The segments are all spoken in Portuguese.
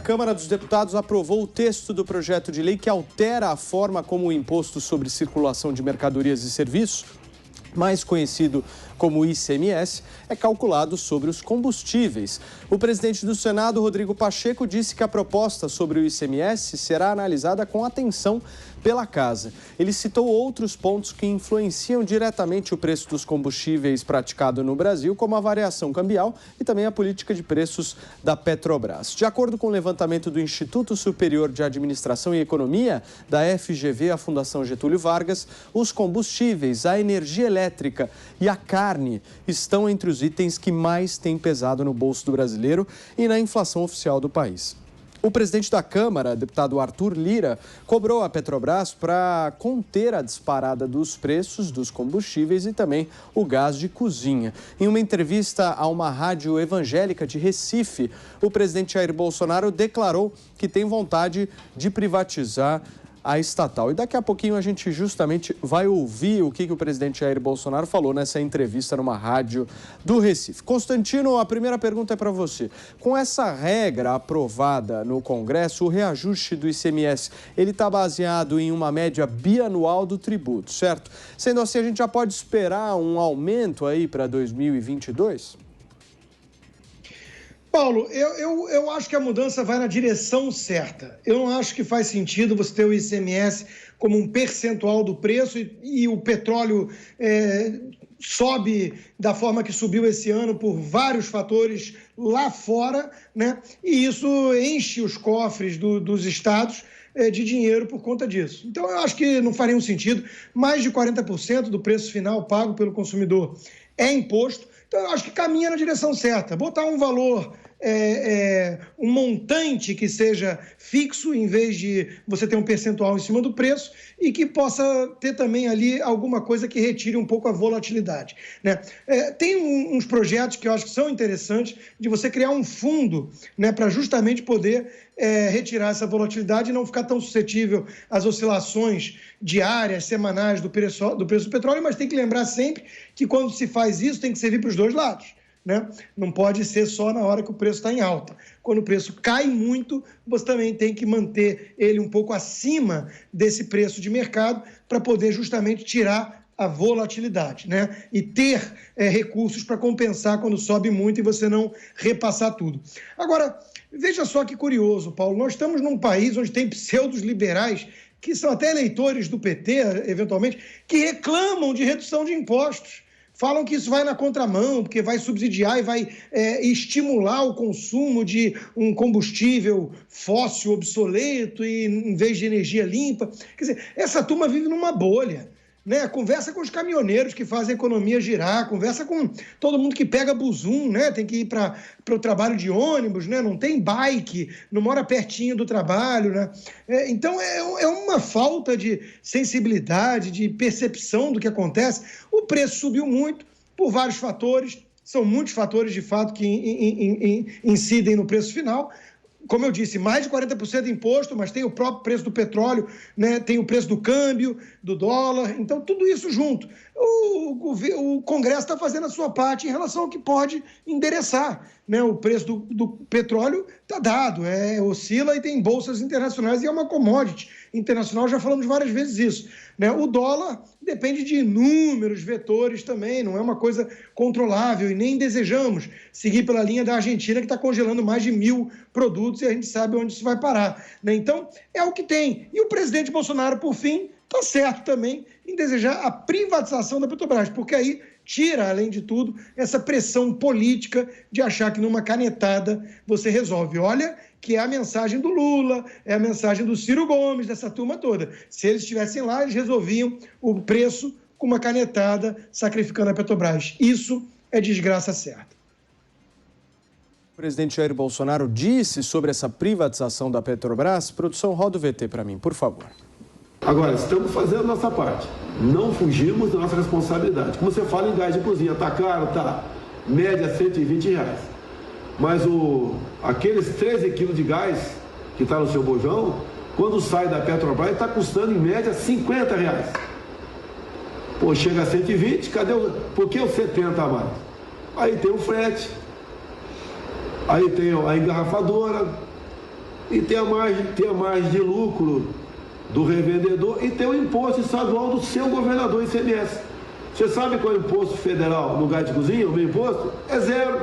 Câmara dos Deputados aprovou o texto do projeto de lei que altera a forma como o imposto sobre circulação de mercadorias e serviços, mais conhecido como ICMS, é calculado sobre os combustíveis. O presidente do Senado, Rodrigo Pacheco, disse que a proposta sobre o ICMS será analisada com atenção pela Casa. Ele citou outros pontos que influenciam diretamente o preço dos combustíveis praticado no Brasil, como a variação cambial e também a política de preços da Petrobras. De acordo com o levantamento do Instituto Superior de Administração e Economia, da FGV, a Fundação Getúlio Vargas, os combustíveis, a energia elétrica e a carne estão entre os itens que mais têm pesado no bolso do brasileiro e na inflação oficial do país. O presidente da Câmara, deputado Arthur Lira, cobrou a Petrobras para conter a disparada dos preços dos combustíveis e também o gás de cozinha. Em uma entrevista a uma rádio evangélica de Recife, o presidente Jair Bolsonaro declarou que tem vontade de privatizar a estatal. E daqui a pouquinho a gente justamente vai ouvir o que o presidente Jair Bolsonaro falou nessa entrevista numa rádio do Recife. Constantino, a primeira pergunta é para você. Com essa regra aprovada no Congresso, o reajuste do ICMS, ele está baseado em uma média bianual do tributo, certo? Sendo assim, a gente já pode esperar um aumento aí para 2022? Paulo, eu acho que a mudança vai na direção certa. Eu não acho que faz sentido você ter o ICMS como um percentual do preço e o petróleo sobe da forma que subiu esse ano por vários fatores lá fora, né? E isso enche os cofres dos estados de dinheiro por conta disso. Então, eu acho que não faria um sentido. Mais de 40% do preço final pago pelo consumidor é imposto. Então, eu acho que caminha na direção certa. Botar um valor, um montante que seja fixo, em vez de você ter um percentual em cima do preço, e que possa ter também ali alguma coisa que retire um pouco a volatilidade, né? Tem uns projetos que eu acho que são interessantes, de você criar um fundo, né, para justamente poder retirar essa volatilidade e não ficar tão suscetível às oscilações diárias, semanais do preço do petróleo, mas tem que lembrar sempre que quando se faz isso tem que servir para os dois lados, né? Não pode ser só na hora que o preço está em alta. Quando o preço cai muito, você também tem que manter ele um pouco acima desse preço de mercado para poder justamente tirar a volatilidade, né? E ter recursos para compensar quando sobe muito e você não repassar tudo. Agora, veja só que curioso, Paulo, nós estamos num país onde tem pseudos liberais, que são até eleitores do PT, eventualmente, que reclamam de redução de impostos. Falam que isso vai na contramão, porque vai subsidiar e vai estimular o consumo de um combustível fóssil obsoleto e em vez de energia limpa. Quer dizer, essa turma vive numa bolha, né? Conversa com os caminhoneiros que fazem a economia girar, conversa com todo mundo que pega busum, né? Tem que ir para o trabalho de ônibus, né? Não tem bike, não mora pertinho do trabalho, né? Então é uma falta de sensibilidade, de percepção do que acontece. O preço subiu muito por vários fatores, são muitos fatores de fato que incidem no preço final. Como eu disse, mais de 40% de imposto, mas tem o próprio preço do petróleo, né? Tem o preço do câmbio, do dólar, então tudo isso junto. O Congresso está fazendo a sua parte em relação ao que pode endereçar, né? O preço do petróleo está dado, oscila e tem bolsas internacionais e é uma commodity internacional, já falamos várias vezes isso, né? O dólar depende de inúmeros vetores também, não é uma coisa controlável e nem desejamos seguir pela linha da Argentina, que está congelando mais de 1.000 produtos e a gente sabe onde isso vai parar, né? Então, é o que tem. E o presidente Bolsonaro, por fim, está certo também em desejar a privatização da Petrobras, porque aí tira, além de tudo, essa pressão política de achar que numa canetada você resolve. Olha que é a mensagem do Lula, é a mensagem do Ciro Gomes, dessa turma toda. Se eles estivessem lá, eles resolviam o preço com uma canetada, sacrificando a Petrobras. Isso é desgraça certa. O presidente Jair Bolsonaro disse sobre essa privatização da Petrobras. Produção, roda o VT para mim, por favor. Agora, estamos fazendo a nossa parte. Não fugimos da nossa responsabilidade. Como você fala em gás de cozinha, está caro? Tá. Média R$120. Mas aqueles 13 quilos de gás que está no seu bojão, quando sai da Petrobras, está custando em média R$50. Pô, chega a 120, por que o 70 a mais? Aí tem o frete, aí tem a engarrafadora, e tem a margem de lucro do revendedor e tem o imposto estadual do seu governador, ICMS. Você sabe qual é o imposto federal no gás de cozinha? O meu imposto é 0.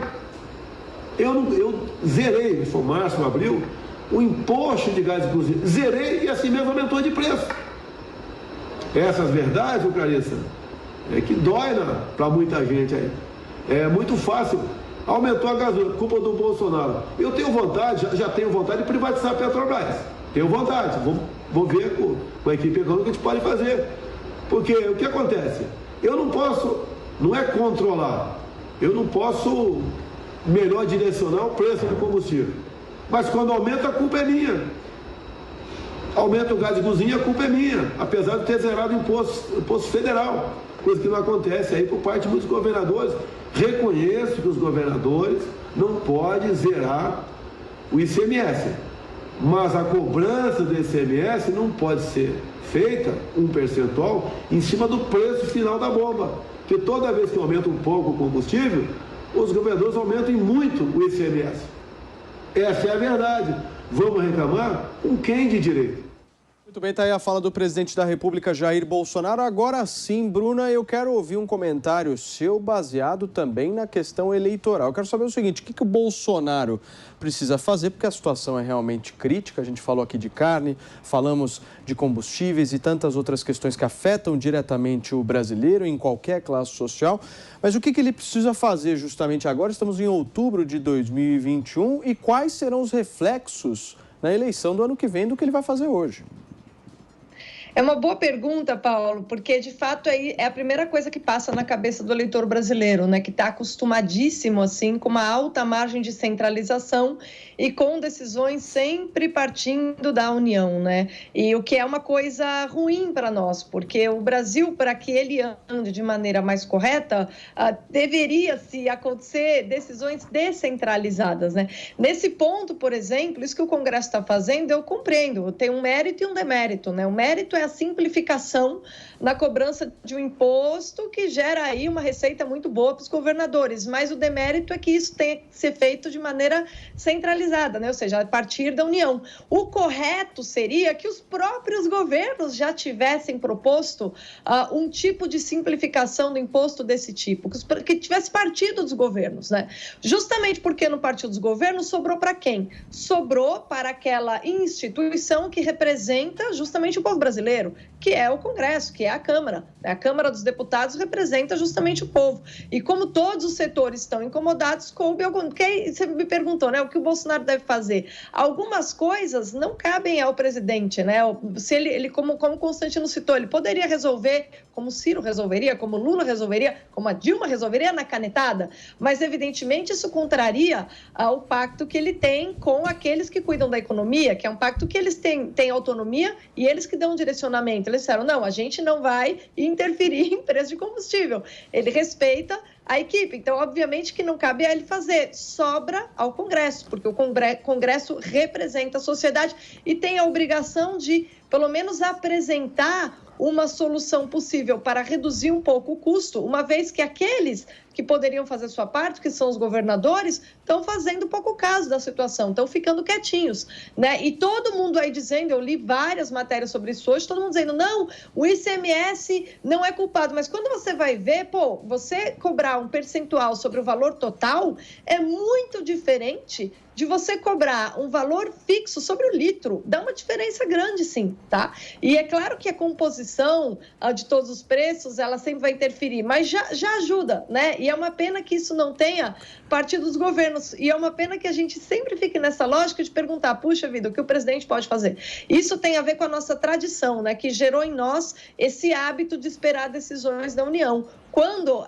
Eu zerei, foi março, abril, o imposto de gás de cozinha. Zerei e assim mesmo aumentou de preço. Essas verdades, Clarissa, é que dói para muita gente aí. É muito fácil. Aumentou a gasolina, culpa do Bolsonaro. Eu tenho vontade, já tenho vontade de privatizar a Petrobras. Tenho vontade. Vou ver com a equipe econômica que a gente pode fazer. Porque o que acontece? Eu não posso, não é controlar, eu não posso melhor direcionar o preço do combustível. Mas quando aumenta, a culpa é minha. Aumenta o gás de cozinha, a culpa é minha, apesar de ter zerado o imposto federal, coisa que não acontece aí por parte de muitos governadores. Reconheço que os governadores não podem zerar o ICMS, mas a cobrança do ICMS não pode ser feita um percentual em cima do preço final da bomba, porque toda vez que aumenta um pouco o combustível, os governadores aumentam em muito o ICMS. Essa é a verdade. Vamos reclamar com quem de direito? Muito bem, está aí a fala do presidente da República, Jair Bolsonaro. Agora sim, Bruna, eu quero ouvir um comentário seu baseado também na questão eleitoral. Eu quero saber o seguinte, o que o Bolsonaro precisa fazer, porque a situação é realmente crítica. A gente falou aqui de carne, falamos de combustíveis e tantas outras questões que afetam diretamente o brasileiro em qualquer classe social. Mas o que ele precisa fazer justamente agora? Estamos em outubro de 2021 e quais serão os reflexos na eleição do ano que vem do que ele vai fazer hoje? É uma boa pergunta, Paulo, porque de fato é a primeira coisa que passa na cabeça do eleitor brasileiro, né? Que está acostumadíssimo assim com uma alta margem de centralização e com decisões sempre partindo da União, né? E o que é uma coisa ruim para nós, porque o Brasil, para que ele ande de maneira mais correta, deveria se acontecer decisões descentralizadas, né? Nesse ponto, por exemplo, isso que o Congresso está fazendo, eu compreendo, tem um mérito e um demérito, né? O mérito é a simplificação na cobrança de um imposto que gera aí uma receita muito boa para os governadores, mas o demérito é que isso tem que ser feito de maneira centralizada, né? Ou seja, a partir da União. O correto seria que os próprios governos já tivessem proposto um tipo de simplificação do imposto desse tipo, que tivesse partido dos governos, né? Justamente porque no partido dos governos sobrou para quem? Sobrou para aquela instituição que representa justamente o povo brasileiro, que é o Congresso, que é a Câmara. A Câmara dos Deputados representa justamente o povo. E como todos os setores estão incomodados, coube algum... Você me perguntou, né? O que o Bolsonaro deve fazer? Algumas coisas não cabem ao presidente, né? Se ele como Constantino citou, ele poderia resolver, como Ciro resolveria, como Lula resolveria, como a Dilma resolveria na canetada, mas evidentemente isso contraria o pacto que ele tem com aqueles que cuidam da economia, que é um pacto que eles têm autonomia e eles que dão direcionamento. Eles disseram, não, a gente não vai interferir em preço de combustível. Ele respeita a equipe. Então, obviamente que não cabe a ele fazer, sobra ao Congresso, porque o Congresso representa a sociedade e tem a obrigação de, pelo menos, apresentar uma solução possível para reduzir um pouco o custo, uma vez que aqueles que poderiam fazer sua parte, que são os governadores, estão fazendo pouco caso da situação, estão ficando quietinhos, né? E todo mundo aí dizendo, eu li várias matérias sobre isso hoje, todo mundo dizendo, não, o ICMS não é culpado, mas quando você vai ver, você cobrar um percentual sobre o valor total é muito diferente de você cobrar um valor fixo sobre o litro. Dá uma diferença grande, sim, tá? E é claro que a composição de todos os preços, ela sempre vai interferir, mas já ajuda, né? E é uma pena que isso não tenha partido dos governos. E é uma pena que a gente sempre fique nessa lógica de perguntar, puxa vida, o que o presidente pode fazer? Isso tem a ver com a nossa tradição, né? Que gerou em nós esse hábito de esperar decisões da União. Quando,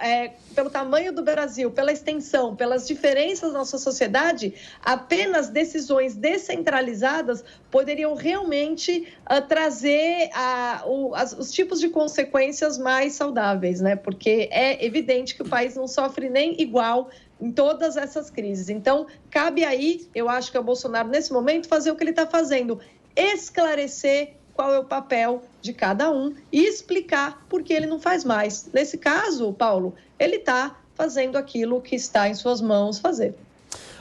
pelo tamanho do Brasil, pela extensão, pelas diferenças da nossa sociedade, apenas decisões descentralizadas poderiam realmente trazer os tipos de consequências mais saudáveis, né? Porque é evidente que o país não sofre nem igual em todas essas crises. Então, cabe aí, eu acho que é o Bolsonaro, nesse momento, fazer o que ele está fazendo, esclarecer qual é o papel de cada um e explicar por que ele não faz mais. Nesse caso, Paulo, ele está fazendo aquilo que está em suas mãos fazer.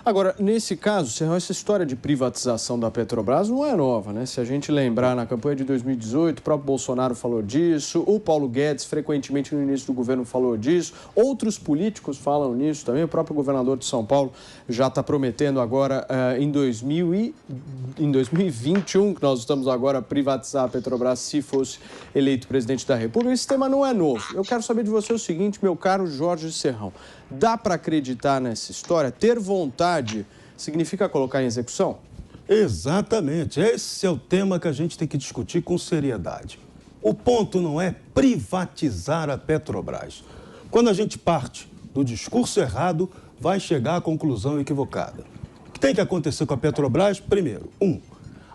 Agora, nesse caso, Serrão, essa história de privatização da Petrobras não é nova, né? Se a gente lembrar, na campanha de 2018, o próprio Bolsonaro falou disso, o Paulo Guedes, frequentemente no início do governo, falou disso, outros políticos falam nisso também, o próprio governador de São Paulo já está prometendo agora, em 2021, que nós estamos agora a privatizar a Petrobras se fosse eleito presidente da República. Esse tema não é novo. Eu quero saber de você o seguinte, meu caro Jorge Serrão. Dá para acreditar nessa história? Ter vontade significa colocar em execução? Exatamente. Esse é o tema que a gente tem que discutir com seriedade. O ponto não é privatizar a Petrobras. Quando a gente parte do discurso errado, vai chegar à conclusão equivocada. O que tem que acontecer com a Petrobras? Primeiro,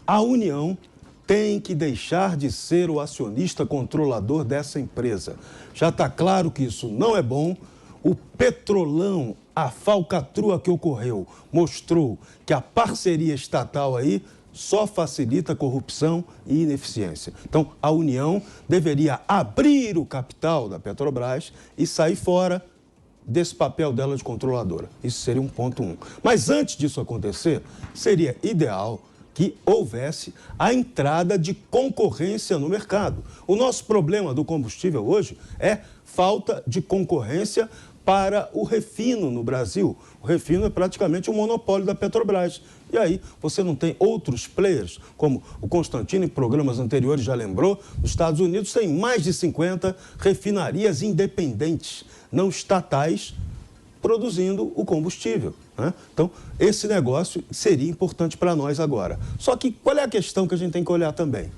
a União tem que deixar de ser o acionista controlador dessa empresa. Já está claro que isso não é bom. O Petrolão, a falcatrua que ocorreu, mostrou que a parceria estatal aí só facilita corrupção e ineficiência. Então, a União deveria abrir o capital da Petrobras e sair fora desse papel dela de controladora. Isso seria um ponto 1. Mas antes disso acontecer, seria ideal que houvesse a entrada de concorrência no mercado. O nosso problema do combustível hoje é falta de concorrência para o refino no Brasil. O refino é praticamente um monopólio da Petrobras. E aí você não tem outros players, como o Constantino em programas anteriores já lembrou, nos Estados Unidos tem mais de 50 refinarias independentes, não estatais, produzindo o combustível, né? Então, esse negócio seria importante para nós agora. Só que qual é a questão que a gente tem que olhar também?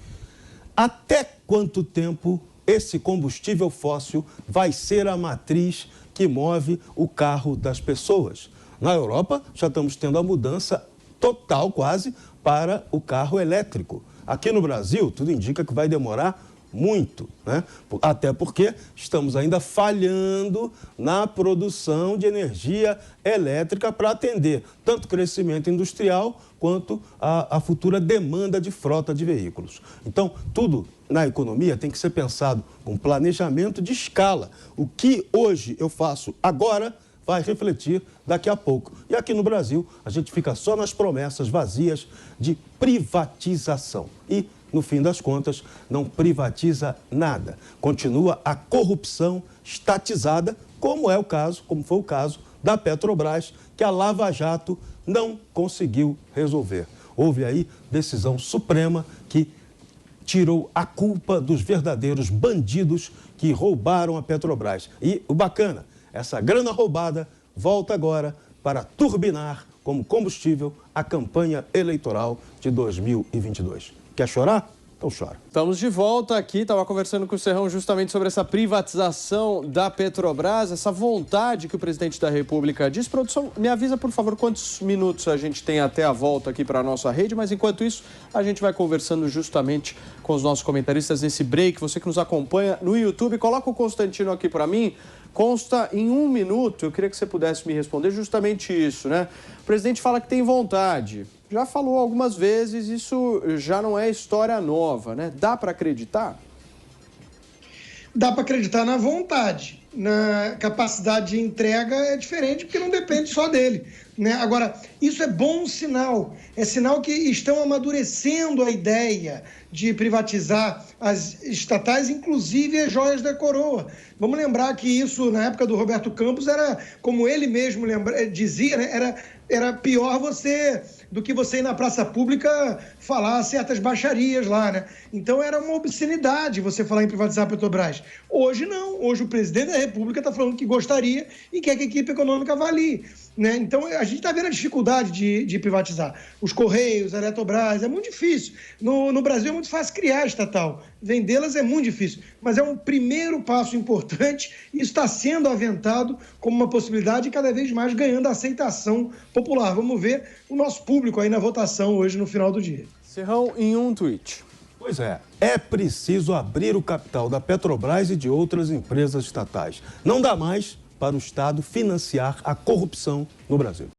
Até quanto tempo esse combustível fóssil vai ser a matriz que move o carro das pessoas? Na Europa, já estamos tendo a mudança total, quase, para o carro elétrico. Aqui no Brasil, tudo indica que vai demorar muito, né? Até porque estamos ainda falhando na produção de energia elétrica para atender tanto o crescimento industrial quanto a futura demanda de frota de veículos. Então, tudo na economia tem que ser pensado com planejamento de escala. O que hoje eu faço agora vai refletir daqui a pouco. E aqui no Brasil, a gente fica só nas promessas vazias de privatização. E, no fim das contas, não privatiza nada. Continua a corrupção estatizada, como foi o caso da Petrobras, que a Lava Jato não conseguiu resolver. Houve aí decisão suprema que tirou a culpa dos verdadeiros bandidos que roubaram a Petrobras. E o bacana, essa grana roubada volta agora para turbinar como combustível a campanha eleitoral de 2022. Quer chorar? Então chora. Estamos de volta aqui, estava conversando com o Serrão justamente sobre essa privatização da Petrobras, essa vontade que o presidente da República diz. Produção, me avisa, por favor, quantos minutos a gente tem até a volta aqui para a nossa rede, mas enquanto isso, a gente vai conversando justamente com os nossos comentaristas nesse break. Você que nos acompanha no YouTube, coloca o Constantino aqui para mim. Consta em 1 minuto, eu queria que você pudesse me responder justamente isso, né? O presidente fala que tem vontade. Já falou algumas vezes, isso já não é história nova, né? Dá para acreditar? Dá para acreditar na vontade. Na capacidade de entrega é diferente, porque não depende só dele, né? Agora, isso é bom sinal. É sinal que estão amadurecendo a ideia de privatizar as estatais, inclusive as joias da coroa. Vamos lembrar que isso, na época do Roberto Campos, era, como ele mesmo dizia, né? Era pior do que você ir na praça pública falar certas baixarias lá, né? Então era uma obscenidade você falar em privatizar a Petrobras. Hoje não. Hoje o presidente da República está falando que gostaria e quer que a equipe econômica avalie, né? Então a gente está vendo a dificuldade de privatizar. Os Correios, a Eletrobras, é muito difícil. No Brasil é muito fácil criar estatal. Vendê-las é muito difícil. Mas é um primeiro passo importante e está sendo aventado como uma possibilidade e cada vez mais ganhando aceitação popular. Vamos ver o nosso público aí na votação hoje no final do dia. Serrão, em um tweet. Pois é preciso abrir o capital da Petrobras e de outras empresas estatais. Não dá mais para o Estado financiar a corrupção no Brasil.